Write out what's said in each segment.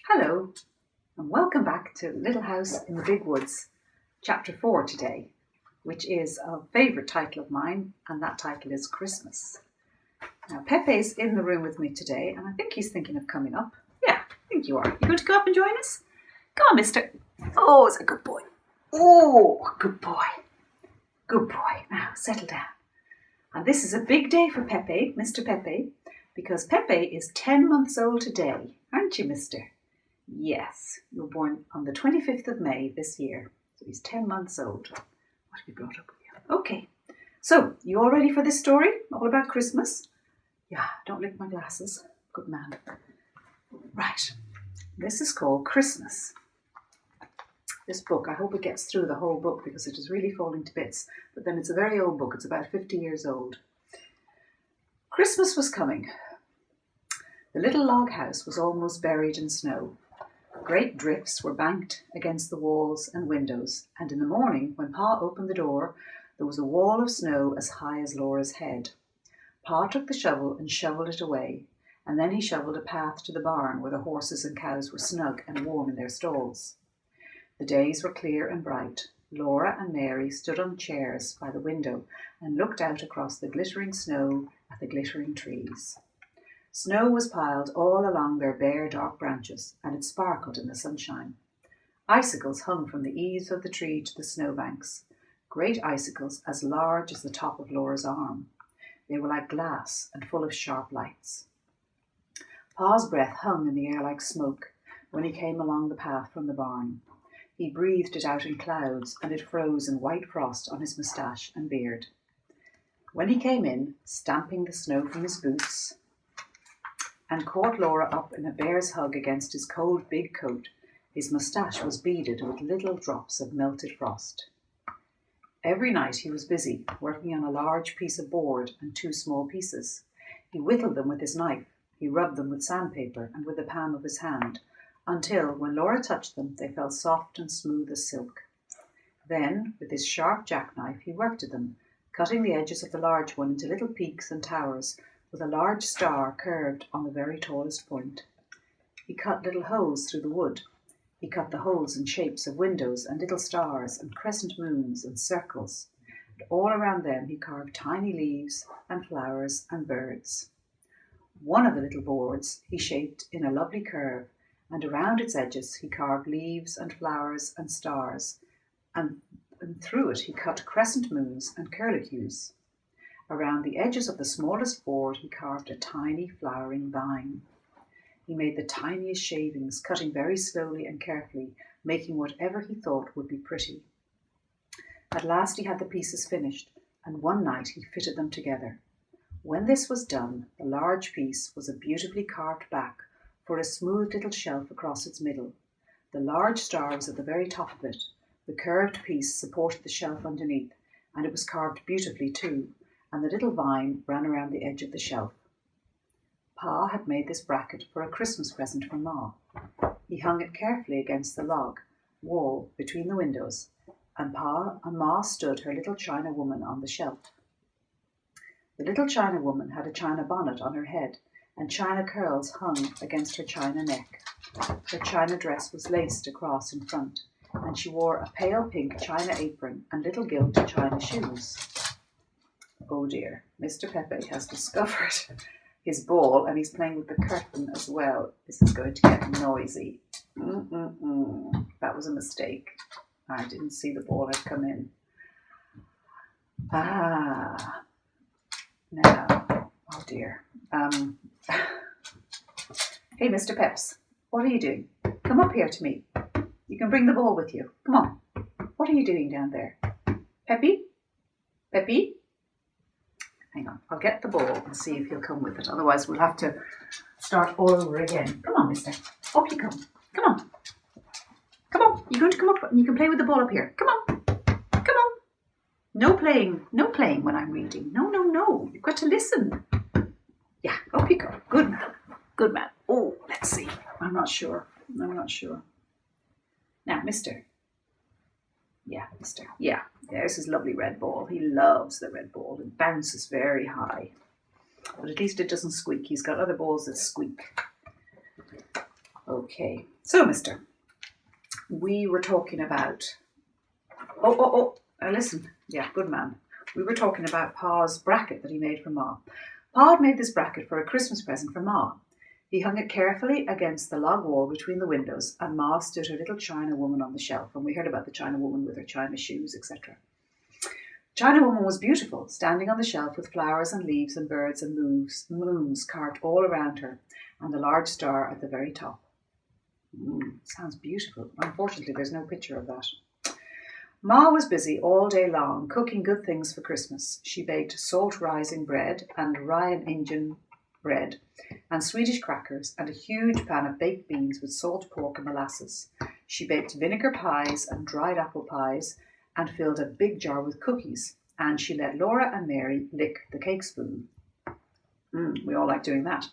Hello, and welcome back to Little House in the Big Woods, Chapter 4 today, which is a favourite title of mine, and that title is Christmas. Now, Pepe's in the room with me today, and I think he's thinking of coming up. Yeah, I think you are. You going to go up and join us? Come on, mister. Oh, it's a good boy. Oh, good boy. Good boy. Now, settle down. And this is a big day for Pepe, Mr. Pepe, because Pepe is 10 months old today, aren't you, mister? Yes, you were born on the 25th of May this year, so he's 10 months old. What have you brought up with you? Okay, so you all ready for this story, all about Christmas? Yeah, don't lick my glasses. Good man. Right, this is called Christmas. This book, I hope it gets through the whole book because it is really falling to bits, but then it's a very old book. It's about 50 years old. Christmas was coming. The little log house was almost buried in snow. Great drifts were banked against the walls and windows, and in the morning, when Pa opened the door, there was a wall of snow as high as Laura's head. Pa took the shovel and shovelled it away, and then he shovelled a path to the barn where the horses and cows were snug and warm in their stalls. The days were clear and bright. Laura and Mary stood on chairs by the window and looked out across the glittering snow at the glittering trees. Snow was piled all along their bare, dark branches, and it sparkled in the sunshine. Icicles hung from the eaves of the tree to the snowbanks, great icicles as large as the top of Laura's arm. They were like glass and full of sharp lights. Pa's breath hung in the air like smoke when he came along the path from the barn. He breathed it out in clouds, and it froze in white frost on his moustache and beard. When he came in, stamping the snow from his boots, and caught Laura up in a bear's hug against his cold big coat, his moustache was beaded with little drops of melted frost. Every night he was busy, working on a large piece of board and two small pieces. He whittled them with his knife, he rubbed them with sandpaper and with the palm of his hand, until, when Laura touched them, they felt soft and smooth as silk. Then, with his sharp jackknife, he worked at them, cutting the edges of the large one into little peaks and towers, with a large star curved on the very tallest point. He cut little holes through the wood. He cut the holes in shapes of windows and little stars and crescent moons and circles, and all around them he carved tiny leaves and flowers and birds. One of the little boards he shaped in a lovely curve, and around its edges he carved leaves and flowers and stars, and through it he cut crescent moons and curlicues. Around the edges of the smallest board he carved a tiny flowering vine. He made the tiniest shavings, cutting very slowly and carefully, making whatever he thought would be pretty. At last he had the pieces finished, and one night he fitted them together. When this was done, the large piece was a beautifully carved back for a smooth little shelf across its middle. The large star was at the very top of it. The curved piece supported the shelf underneath, and it was carved beautifully too, and the little vine ran around the edge of the shelf. Pa had made this bracket for a Christmas present from Ma. He hung it carefully against the log wall between the windows, and Pa and Ma stood her little china woman on the shelf. The little china woman had a china bonnet on her head, and china curls hung against her china neck. Her china dress was laced across in front, and she wore a pale pink china apron and little gilt china shoes. Oh dear, Mr. Pepe has discovered his ball and he's playing with the curtain as well. This is going to get noisy. That was a mistake. I didn't see the ball had come in. Now, oh dear. Hey, Mr. Peps, what are you doing? Come up here to me. You can bring the ball with you. Come on. What are you doing down there? Pepe? Pepe? Hang on, I'll get the ball and see if he'll come with it. Otherwise, we'll have to start all over again. Come on, mister. Up you come. Come on. Come on. You're going to come up and you can play with the ball up here. Come on. Come on. No playing. No playing when I'm reading. No. You've got to listen. Yeah, up you go. Good man. Good man. Oh, let's see. I'm not sure. Now, mister. Yeah, mister. Yeah, there's his lovely red ball. He loves the red ball. It bounces very high. But at least it doesn't squeak. He's got other balls that squeak. Okay, so mister, we were talking about... Now listen. Yeah, good man. We were talking about Pa's bracket that he made for Ma. Pa had made this bracket for a Christmas present for Ma. He hung it carefully against the log wall between the windows, and Ma stood her little China woman on the shelf, and we heard about the China woman with her China shoes, etc. China woman was beautiful, standing on the shelf with flowers and leaves and birds and moons carved all around her, and a large star at the very top. Sounds beautiful. Unfortunately, there's no picture of that. Ma was busy all day long cooking good things for Christmas. She baked salt rising bread and Ryan Injun bread and Swedish crackers and a huge pan of baked beans with salt pork and molasses. She baked vinegar pies and dried apple pies and filled a big jar with cookies. And she let Laura and Mary lick the cake spoon. We all like doing that.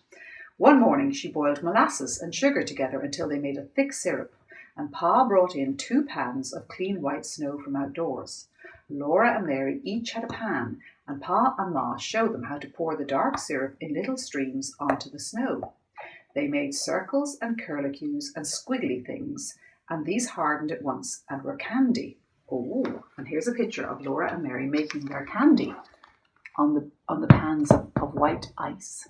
One morning she boiled molasses and sugar together until they made a thick syrup, and Pa brought in 2 pans of clean white snow from outdoors. Laura and Mary each had a pan, and Pa and Ma showed them how to pour the dark syrup in little streams onto the snow. They made circles and curlicues and squiggly things, and these hardened at once and were candy. Oh, and here's a picture of Laura and Mary making their candy on the pans of white ice,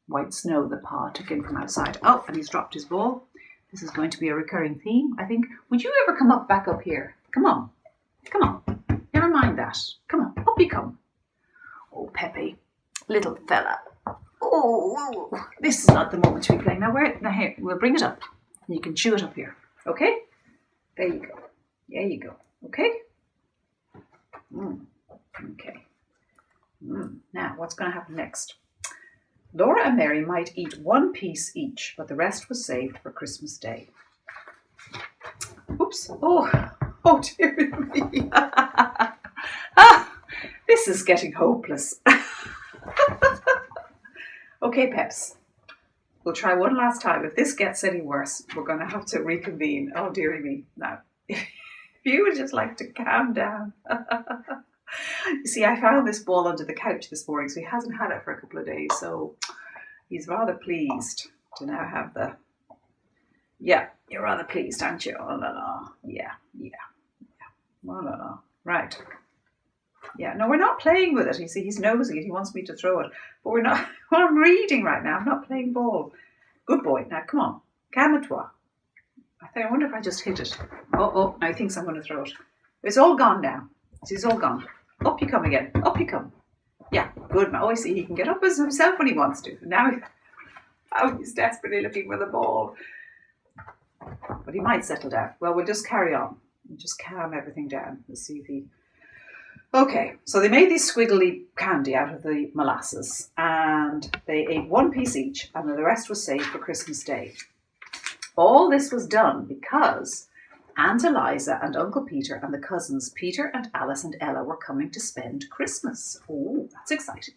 white snow that Pa took in from outside. Oh, and he's dropped his ball. This is going to be a recurring theme, I think. Would you ever come back up here? Come on. Never mind that. Come on, up you come. Oh, Pepe, little fella. Oh, this is not the moment to be playing. Now here, we'll bring it up. And you can chew it up here. Okay? There you go. There you go. Okay? Okay. Now, what's going to happen next? Laura and Mary might eat 1 piece each, but the rest was saved for Christmas Day. Oops. Oh dear me. This is getting hopeless. Okay, Peps. We'll try one last time. If this gets any worse, we're going to have to reconvene. Oh, dearie me. Now, if you would just like to calm down. You see, I found this ball under the couch this morning, so he hasn't had it for a couple of days, so he's rather pleased to now have the... Yeah, you're rather pleased, aren't you? Oh, la, la. Yeah. Oh, la, la. Right. Yeah, no, we're not playing with it. You see, he's nosing it. He wants me to throw it. But we're not... Well, I'm reading right now. I'm not playing ball. Good boy. Now, come on. Calme-toi. I wonder if I just hit it. Oh, now he thinks I'm going to throw it. It's all gone now. It's all gone. Up you come again. Up you come. Yeah, good man. Oh, I see. He can get up as himself when he wants to. Now he's desperately looking for the ball. But he might settle down. Well, we'll just carry on. We'll just calm everything down. Let's see if he... Okay, so they made these squiggly candy out of the molasses, and they ate 1 piece each, and the rest was saved for Christmas Day. All this was done because Aunt Eliza and Uncle Peter and the cousins Peter and Alice and Ella were coming to spend Christmas. Oh, that's exciting.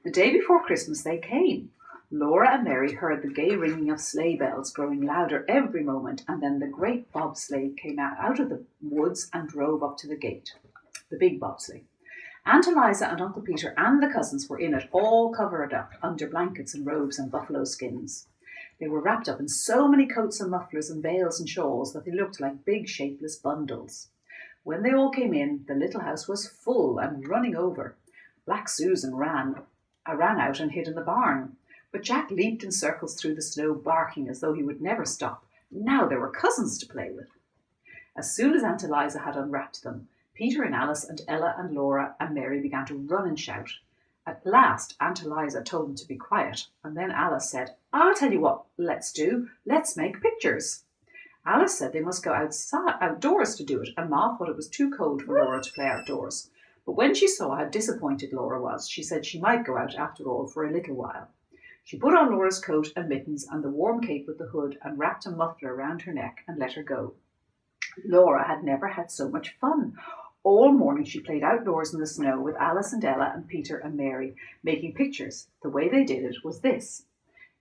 The day before Christmas they came. Laura and Mary heard the gay ringing of sleigh bells growing louder every moment, and then the great bobsleigh came out of the woods and drove up to the gate. The big bobsleigh. Aunt Eliza and Uncle Peter and the cousins were in it, all covered up under blankets and robes and buffalo skins. They were wrapped up in so many coats and mufflers and veils and shawls that they looked like big shapeless bundles. When they all came in, the little house was full and running over. Black Susan ran out and hid in the barn, but Jack leaped in circles through the snow, barking as though he would never stop. Now there were cousins to play with. As soon as Aunt Eliza had unwrapped them, Peter and Alice and Ella and Laura and Mary began to run and shout. At last, Aunt Eliza told them to be quiet, and then Alice said, "I'll tell you what let's do. Let's make pictures." Alice said they must go outdoors to do it, and Ma thought it was too cold for Laura to play outdoors. But when she saw how disappointed Laura was, she said she might go out after all for a little while. She put on Laura's coat and mittens and the warm cape with the hood and wrapped a muffler around her neck and let her go. Laura had never had so much fun. All morning she played outdoors in the snow with Alice and Ella and Peter and Mary, making pictures. The way they did it was this.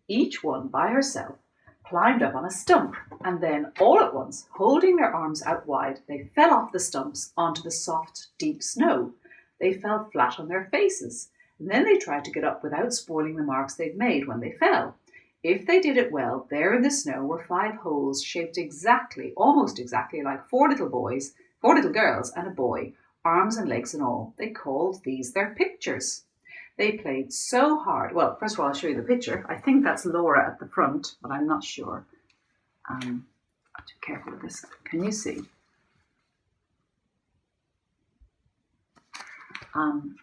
Each one by herself climbed up on a stump, and then all at once, holding their arms out wide, they fell off the stumps onto the soft, deep snow. They fell flat on their faces, and then they tried to get up without spoiling the marks they'd made when they fell. If they did it well, there in the snow were 5 holes shaped exactly, almost exactly like 4 little girls and a boy, arms and legs and all. They called these their pictures. They played so hard. Well, first of all, I'll show you the picture. I think that's Laura at the front, but I'm not sure. I have to be careful with this. Can you see?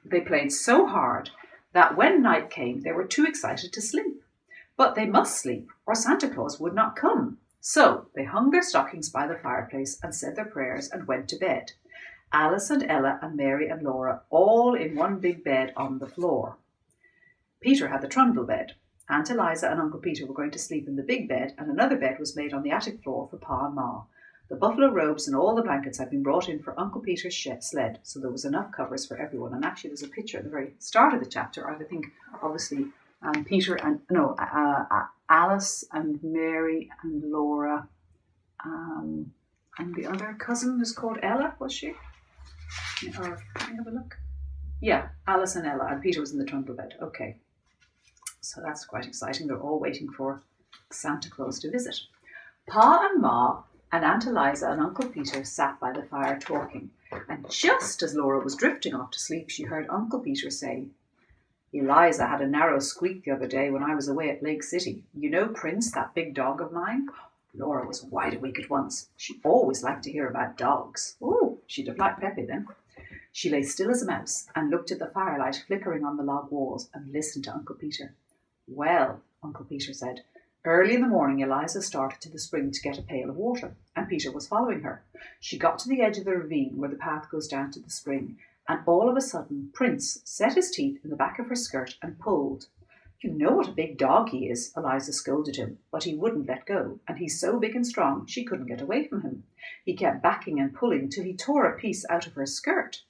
They played so hard that when night came, they were too excited to sleep. But they must sleep, or Santa Claus would not come. So they hung their stockings by the fireplace and said their prayers and went to bed. Alice and Ella and Mary and Laura, all in one big bed on the floor. Peter had the trundle bed. Aunt Eliza and Uncle Peter were going to sleep in the big bed, and another bed was made on the attic floor for Pa and Ma. The buffalo robes and all the blankets had been brought in for Uncle Peter's sled, so there was enough covers for everyone. And actually, there's a picture at the very start of the chapter. I think, obviously, Alice and Mary and Laura, and the other cousin was called Ella, was she? Or can I have a look? Yeah, Alice and Ella, and Peter was in the trundle bed. Okay, so that's quite exciting. They're all waiting for Santa Claus to visit. Pa and Ma and Aunt Eliza and Uncle Peter sat by the fire talking, and just as Laura was drifting off to sleep, she heard Uncle Peter say, "Eliza had a narrow squeak the other day when I was away at Lake City. You know Prince, that big dog of mine?" Laura was wide awake at once. She always liked to hear about dogs. Oh, she'd have liked Pepe then. She lay still as a mouse and looked at the firelight flickering on the log walls and listened to Uncle Peter. "Well," Uncle Peter said, "early in the morning Eliza started to the spring to get a pail of water, and Peter was following her. She got to the edge of the ravine where the path goes down to the spring, and all of a sudden Prince set his teeth in the back of her skirt and pulled. You know what a big dog he is," Eliza scolded him, but he wouldn't let go, and he's so big and strong she couldn't get away from him. He kept backing and pulling till he tore a piece out of her skirt.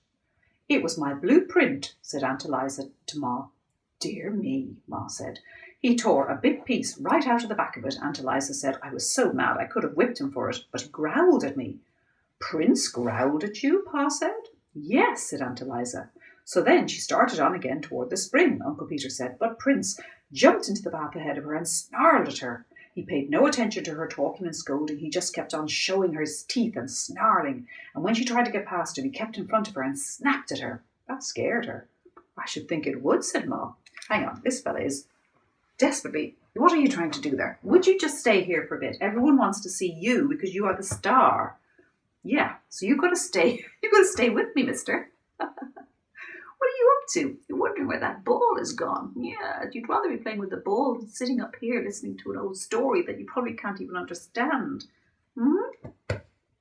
"It was my blueprint," said Aunt Eliza to Ma. "Dear me," Ma said. "He tore a big piece right out of the back of it," Aunt Eliza said. "I was so mad I could have whipped him for it, but he growled at me." "Prince growled at you?" Pa said. "Yes," said Aunt Eliza. "So then she started on again toward the spring," Uncle Peter said, "but Prince jumped into the path ahead of her and snarled at her. He paid no attention to her talking and scolding. He just kept on showing her his teeth and snarling. And when she tried to get past him, he kept in front of her and snapped at her. That scared her." "I should think it would," said Ma. "Hang on, this fella is desperately... What are you trying to do there? Would you just stay here for a bit? Everyone wants to see you because you are the star." "Yeah, so you've got to stay. You've got to stay with me, mister." "What are you up to? You're wondering where that ball is gone. Yeah, you'd rather be playing with the ball than sitting up here listening to an old story that you probably can't even understand.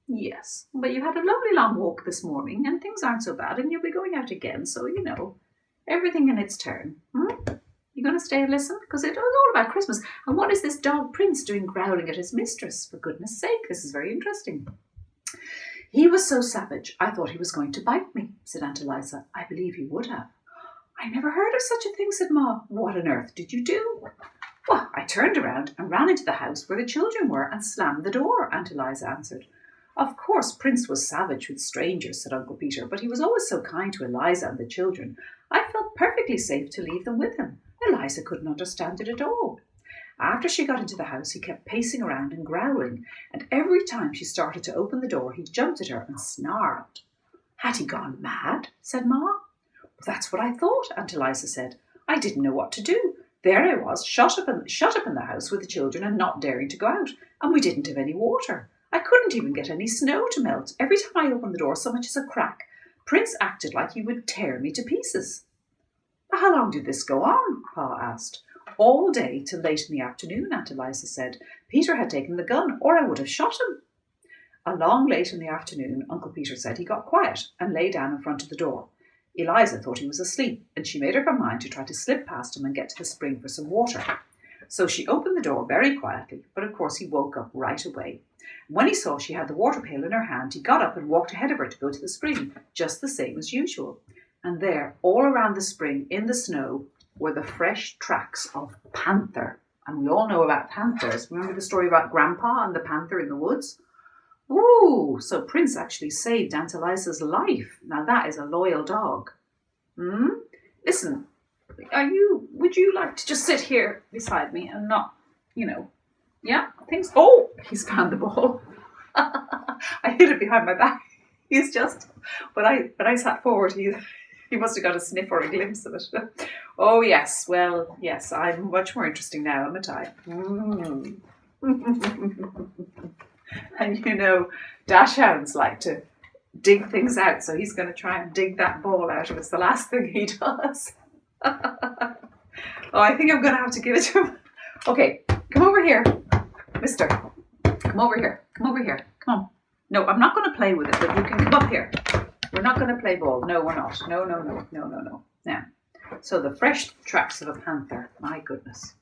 Yes, but you had a lovely long walk this morning and things aren't so bad and you'll be going out again, so, you know, everything in its turn. You going to stay and listen? Because it was all about Christmas. And what is this dog Prince doing growling at his mistress? For goodness sake, this is very interesting." "He was so savage, I thought he was going to bite me," said Aunt Eliza. "I believe he would have." "I never heard of such a thing," said Ma. "What on earth did you do?" "Well, I turned around and ran into the house where the children were and slammed the door," Aunt Eliza answered. "Of course, Prince was savage with strangers," said Uncle Peter, "but he was always so kind to Eliza and the children. I felt perfectly safe to leave them with him. Eliza couldn't understand it at all. After she got into the house, he kept pacing around and growling, and every time she started to open the door, he jumped at her and snarled." "Had he gone mad?" said Ma. "That's what I thought," Aunt Eliza said. "I didn't know what to do. There I was, shut up in the house with the children and not daring to go out, and we didn't have any water. I couldn't even get any snow to melt. Every time I opened the door so much as a crack, Prince acted like he would tear me to pieces." "How long did this go on?" Pa asked. "All day till late in the afternoon," Aunt Eliza said. "Peter had taken the gun, or I would have shot him." Along late in the afternoon, Uncle Peter said he got quiet and lay down in front of the door. Eliza thought he was asleep, and she made up her mind to try to slip past him and get to the spring for some water. So she opened the door very quietly, but of course he woke up right away. When he saw she had the water pail in her hand, he got up and walked ahead of her to go to the spring, just the same as usual. And there, all around the spring, in the snow, were the fresh tracks of panther. And we all know about panthers. Remember the story about Grandpa and the panther in the woods? Ooh, so Prince actually saved Aunt Eliza's life. Now that is a loyal dog. Listen, would you like to just sit here beside me and not yeah, things. Oh, he's found the ball. I hid it behind my back. He's just, when I sat forward, he must have got a sniff or a glimpse of it. Oh yes, well yes, I'm much more interesting now, am I? Mm. And dachshunds like to dig things out, so he's going to try and dig that ball out. It's the last thing he does. Oh, I think I'm going to have to give it to him. Okay, come over here, mister. Come over here. Come over here. Come on. No, I'm not going to play with it, but you can come up here. We're not going to play ball. No, we're not. No. Now, so the fresh tracks of a panther. My goodness.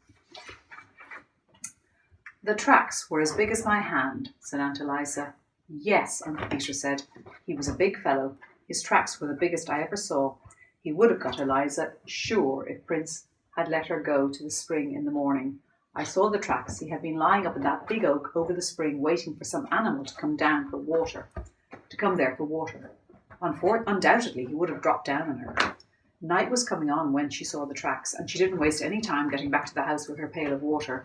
The tracks were as big as my hand, said Aunt Eliza. Yes, Uncle Peter said. He was a big fellow. His tracks were the biggest I ever saw. He would have got Eliza, sure, if Prince had let her go to the spring in the morning. I saw the tracks. He had been lying up in that big oak over the spring, waiting for some animal to come there for water. Undoubtedly, he would have dropped down on her. Night was coming on when she saw the tracks, and she didn't waste any time getting back to the house with her pail of water.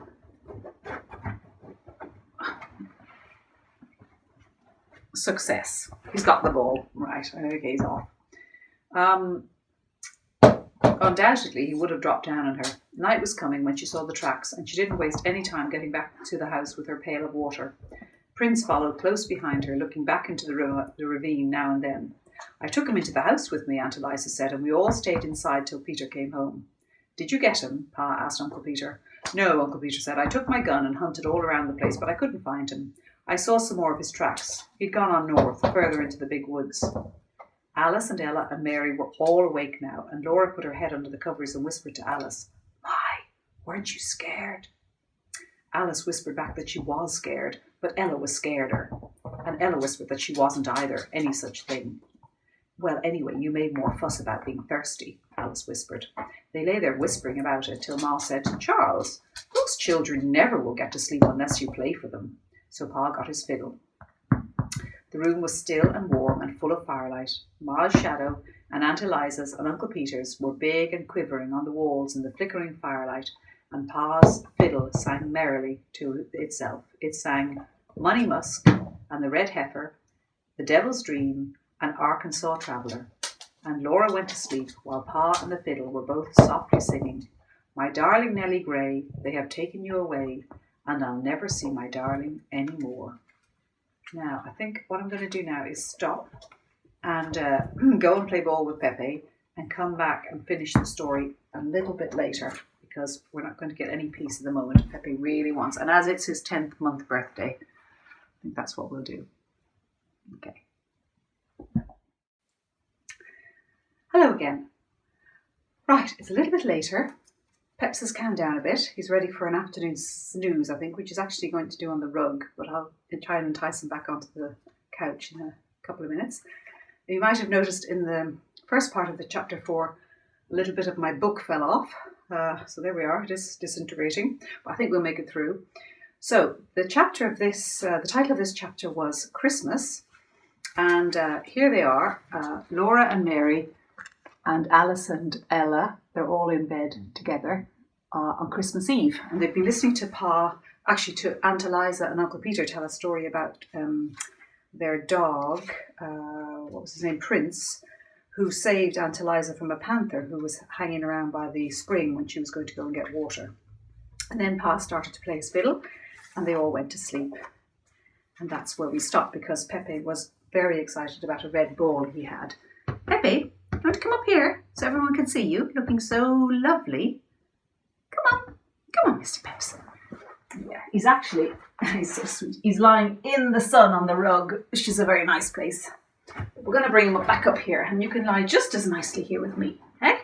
Success. He's got the ball. Right, okay, he's off. Undoubtedly, he would have dropped down on her. Night was coming when she saw the tracks, and she didn't waste any time getting back to the house with her pail of water. Prince followed close behind her, looking back into the ravine now and then. I took him into the house with me, Aunt Eliza said, and we all stayed inside till Peter came home. Did you get him? Pa asked Uncle Peter. No, Uncle Peter said. I took my gun and hunted all around the place, but I couldn't find him. I saw some more of his tracks. He'd gone on north, further into the big woods. Alice and Ella and Mary were all awake now, and Laura put her head under the covers and whispered to Alice, "My, weren't you scared?" Alice whispered back that she was scared, but Ella was scareder, and Ella whispered that she wasn't either, any such thing. Well, anyway, you made more fuss about being thirsty, Alice whispered. They lay there whispering about it till Ma said, Charles, those children never will get to sleep unless you play for them. So Pa got his fiddle. The room was still and warm and full of firelight. Ma's shadow and Aunt Eliza's and Uncle Peter's were big and quivering on the walls in the flickering firelight, and Pa's fiddle sang merrily to itself. It sang Money Musk and the Red Heifer, The Devil's Dream, and Arkansas Traveller. And Laura went to sleep while Pa and the fiddle were both softly singing, My darling Nellie Gray, they have taken you away, and I'll never see my darling any more. Now, I think what I'm going to do now is stop and go and play ball with Pepe and come back and finish the story a little bit later, because we're not going to get any peace at the moment. Pepe really wants, and as it's his 10th month birthday, I think that's what we'll do. Okay. Hello again. Right, it's a little bit later. Peps has calmed down a bit. He's ready for an afternoon snooze, I think, which is actually going to do on the rug, but I'll try and entice him back onto the couch in a couple of minutes. You might have noticed in the first part of the chapter 4, a little bit of my book fell off. So there we are. It is disintegrating, but I think we'll make it through. So the title of this chapter was Christmas, and here they are, Laura and Mary and Alice and Ella. They're all in bed together on Christmas Eve, and they've been listening to to Aunt Eliza and Uncle Peter tell a story about their dog, what was his name, Prince, who saved Aunt Eliza from a panther who was hanging around by the spring when she was going to go and get water. And then Pa started to play his fiddle, and they all went to sleep. And that's where we stopped, because Pepe was very excited about a red ball he had. Pepe, you want to come up here so everyone can see you, looking so lovely? Come on, Mr. Peps. Yeah, he's so sweet. He's lying in the sun on the rug, which is a very nice place. We're going to bring him back up here, and you can lie just as nicely here with me, eh?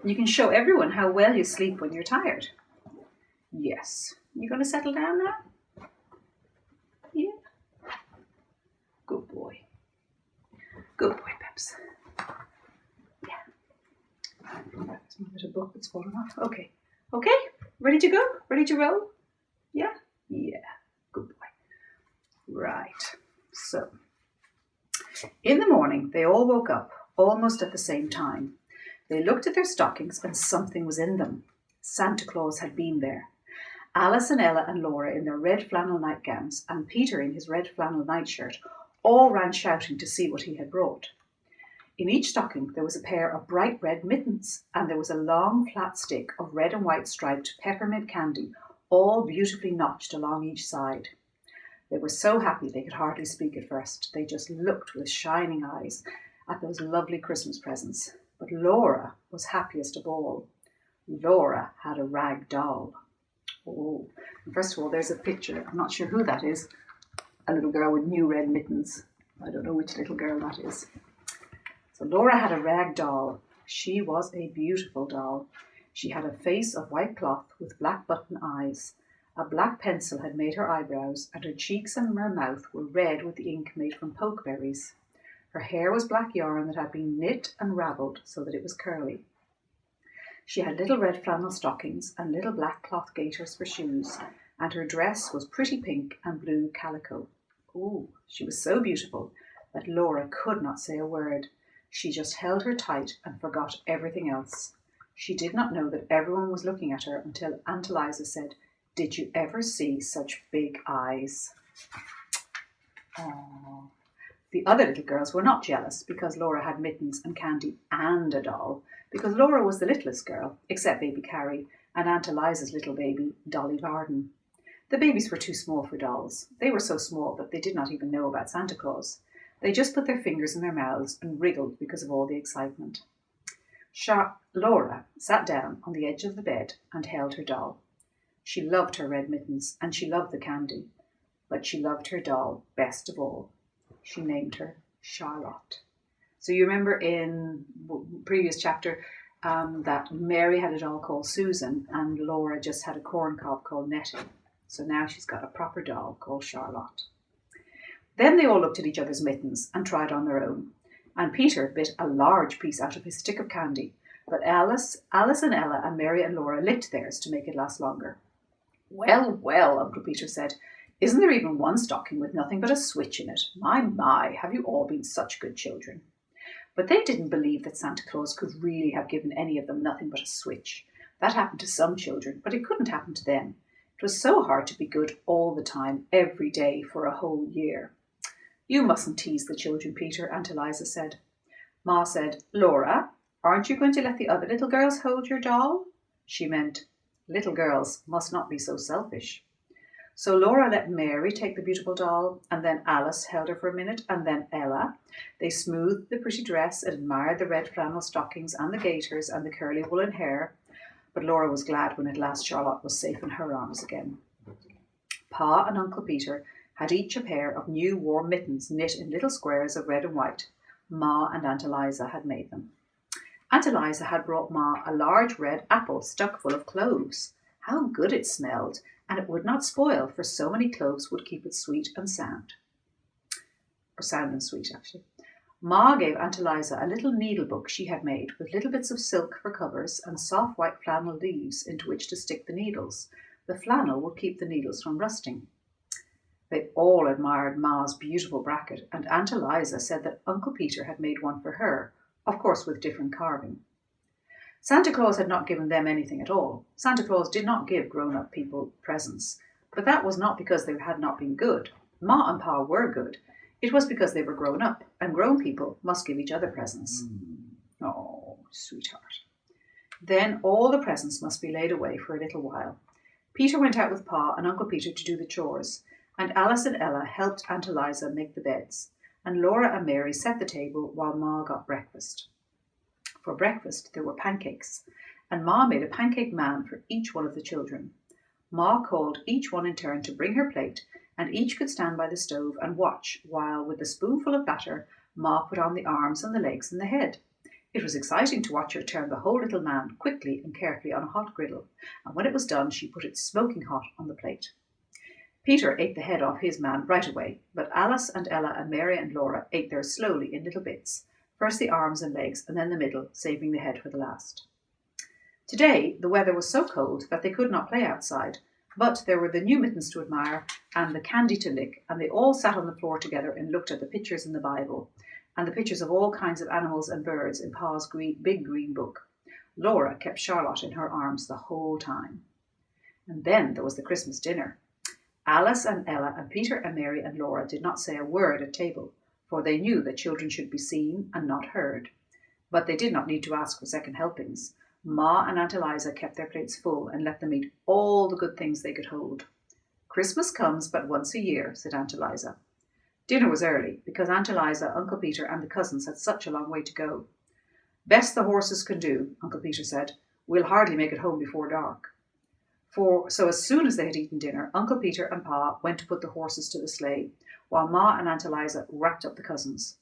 You can show everyone how well you sleep when you're tired. Yes. You going to settle down now? Yeah. Good boy. Good boy, Peps. Yeah. That's my little book that's fallen off. Okay. Okay? Ready to go? Ready to roll? Yeah? Yeah. Good boy. Right. So, in the morning, they all woke up, almost at the same time. They looked at their stockings, and something was in them. Santa Claus had been there. Alice and Ella and Laura in their red flannel nightgowns and Peter in his red flannel nightshirt all ran shouting to see what he had brought. In each stocking there was a pair of bright red mittens, and there was a long flat stick of red and white striped peppermint candy, all beautifully notched along each side. They were so happy they could hardly speak at first. They just looked with shining eyes at those lovely Christmas presents. But Laura was happiest of all. Laura had a rag doll. Oh, and first of all, there's a picture. I'm not sure who that is. A little girl with new red mittens. I don't know which little girl that is. So Laura had a rag doll. She was a beautiful doll. She had a face of white cloth with black button eyes. A black pencil had made her eyebrows, and her cheeks and her mouth were red with the ink made from pokeberries. Her hair was black yarn that had been knit and ravelled so that it was curly. She had little red flannel stockings and little black cloth gaiters for shoes, and her dress was pretty pink and blue calico. Oh, she was so beautiful that Laura could not say a word. She just held her tight and forgot everything else. She did not know that everyone was looking at her until Aunt Eliza said, "Did you ever see such big eyes?" Aww. The other little girls were not jealous because Laura had mittens and candy and a doll, because Laura was the littlest girl, except baby Carrie and Aunt Eliza's little baby, Dolly Varden. The babies were too small for dolls. They were so small that they did not even know about Santa Claus. They just put their fingers in their mouths and wriggled because of all the excitement. Laura sat down on the edge of the bed and held her doll. She loved her red mittens and she loved the candy, but she loved her doll best of all. She named her Charlotte. So you remember in previous chapter that Mary had a doll called Susan and Laura just had a corn cob called Nettie. So now she's got a proper doll called Charlotte. Then they all looked at each other's mittens and tried on their own. And Peter bit a large piece out of his stick of candy, but Alice and Ella and Mary and Laura licked theirs to make it last longer. "Well, well," Uncle Peter said, "isn't there even one stocking with nothing but a switch in it? My, have you all been such good children?" But they didn't believe that Santa Claus could really have given any of them nothing but a switch. That happened to some children, but it couldn't happen to them. It was so hard to be good all the time, every day, for a whole year. "You mustn't tease the children, Peter," Aunt Eliza said. Ma said, "Laura, aren't you going to let the other little girls hold your doll?" She meant, little girls must not be so selfish. So Laura let Mary take the beautiful doll, and then Alice held her for a minute, and then Ella. They smoothed the pretty dress and admired the red flannel stockings and the gaiters and the curly woolen hair. But Laura was glad when at last Charlotte was safe in her arms again. Pa and Uncle Peter had each a pair of new warm mittens knit in little squares of red and white. Ma and Aunt Eliza had made them. Aunt Eliza had brought Ma a large red apple stuck full of cloves. How good it smelled, and it would not spoil, for so many cloves would keep it sweet and sound. Or sound and sweet, actually. Ma gave Aunt Eliza a little needlebook she had made with little bits of silk for covers and soft white flannel leaves into which to stick the needles. The flannel would keep the needles from rusting. They all admired Ma's beautiful bracket, and Aunt Eliza said that Uncle Peter had made one for her, of course with different carving. Santa Claus had not given them anything at all. Santa Claus did not give grown-up people presents, but that was not because they had not been good. Ma and Pa were good. It was because they were grown up, and grown people must give each other presents. Oh, sweetheart. Then all the presents must be laid away for a little while. Peter went out with Pa and Uncle Peter to do the chores, and Alice and Ella helped Aunt Eliza make the beds, and Laura and Mary set the table while Ma got breakfast. For breakfast there were pancakes, and Ma made a pancake man for each one of the children. Ma called each one in turn to bring her plate, and each could stand by the stove and watch while, with a spoonful of batter, Ma put on the arms and the legs and the head. It was exciting to watch her turn the whole little man quickly and carefully on a hot griddle, and when it was done she put it smoking hot on the plate. Peter ate the head off his man right away, but Alice and Ella and Mary and Laura ate theirs slowly in little bits, first the arms and legs and then the middle, saving the head for the last. Today the weather was so cold that they could not play outside, but there were the new mittens to admire and the candy to lick, and they all sat on the floor together and looked at the pictures in the Bible, and the pictures of all kinds of animals and birds in Pa's big green book. Laura kept Charlotte in her arms the whole time. And then there was the Christmas dinner. Alice and Ella and Peter and Mary and Laura did not say a word at table, for they knew that children should be seen and not heard. But they did not need to ask for second helpings. Ma and Aunt Eliza kept their plates full and let them eat all the good things they could hold. Christmas comes but once a year, said Aunt Eliza. Dinner was early, because Aunt Eliza, Uncle Peter and the cousins had such a long way to go. Best the horses can do, Uncle Peter said. We'll hardly make it home before dark. So as soon as they had eaten dinner, Uncle Peter and Pa went to put the horses to the sleigh, while Ma and Aunt Eliza wrapped up the cousins.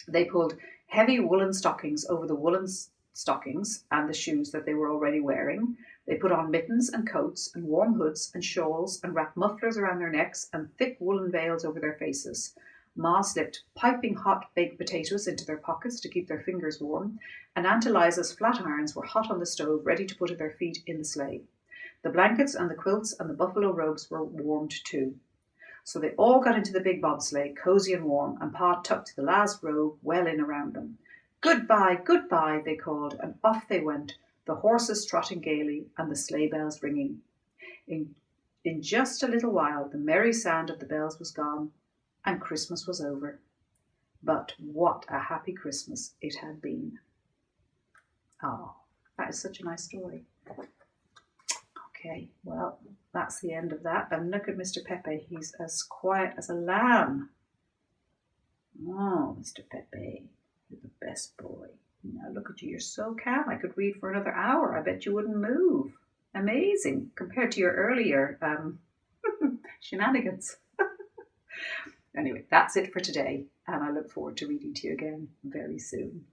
They pulled heavy woolen stockings over the woolen stockings and the shoes that they were already wearing. They put on mittens and coats and warm hoods and shawls and wrapped mufflers around their necks and thick woolen veils over their faces. Ma slipped piping hot baked potatoes into their pockets to keep their fingers warm, and Aunt Eliza's flat irons were hot on the stove, ready to put at their feet in the sleigh. The blankets and the quilts and the buffalo robes were warmed too. So they all got into the big bobsleigh, cosy and warm, and Pa tucked the last robe well in around them. Goodbye, goodbye, they called, and off they went, the horses trotting gaily and the sleigh bells ringing. In just a little while, the merry sound of the bells was gone, and Christmas was over. But what a happy Christmas it had been. Oh, that is such a nice story. Okay, well, that's the end of that. And look at Mr. Pepe. He's as quiet as a lamb. Oh, Mr. Pepe, you're the best boy. Now look at you. You're so calm. I could read for another hour. I bet you wouldn't move. Amazing compared to your earlier shenanigans. Anyway, that's it for today. And I look forward to reading to you again very soon.